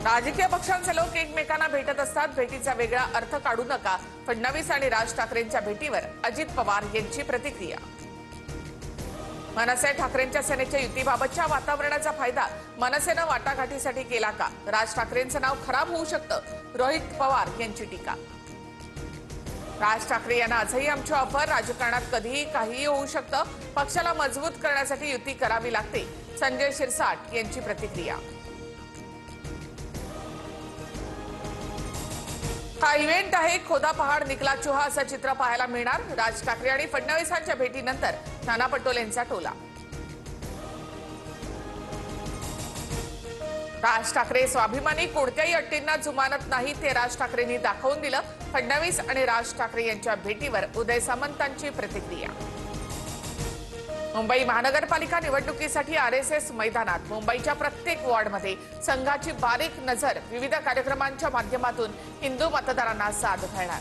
राजकीय पक्षांचे लोक एकमेकांना भेटत असतात. भेटीचा वेगळा अर्थ काढू नका. फडणवीस आणि राज ठाकरेंच्या भेटीवर अजित पवार यांची प्रतिक्रिया. मनसे ठाकरेंच्या सेनेच्या युतीबाबतच्या वातावरणाचा फायदा मनसेनं वाटाघाटीसाठी केला का? राज ठाकरेंचं नाव खराब होऊ शकतं. रोहित पवार यांची टीका. राज ठाकरे यांना आजही आमची ऑफर. राजकारणात कधीही काहीही होऊ शकतं. पक्षाला मजबूत करण्यासाठी युती करावी लागते. संजय शिरसाट यांची प्रतिक्रिया. हा इव्हेंट आहे. खोदा पहाड निकला चुहा असं चित्र पाहायला मिळणार. राज ठाकरे आणि फडणवीसांच्या भेटीनंतर नाना पटोलेंचा टोला. राज ठाकरे स्वाभिमानी, कोणत्याही अटींना जुमानत नाही ते राज ठाकरेंनी दाखवून दिलं. फडणवीस आणि राज ठाकरे यांच्या भेटीवर उदय सामंतांची प्रतिक्रिया. मुंबई महानगरपालिका निवडणुकीसाठी आरएसएस मैदानात. मुंबईच्या प्रत्येक वॉर्डमध्ये संघाची बारीक नजर. विविध कार्यक्रमांच्या माध्यमातून हिंदू मतदारांना साथ घालणार.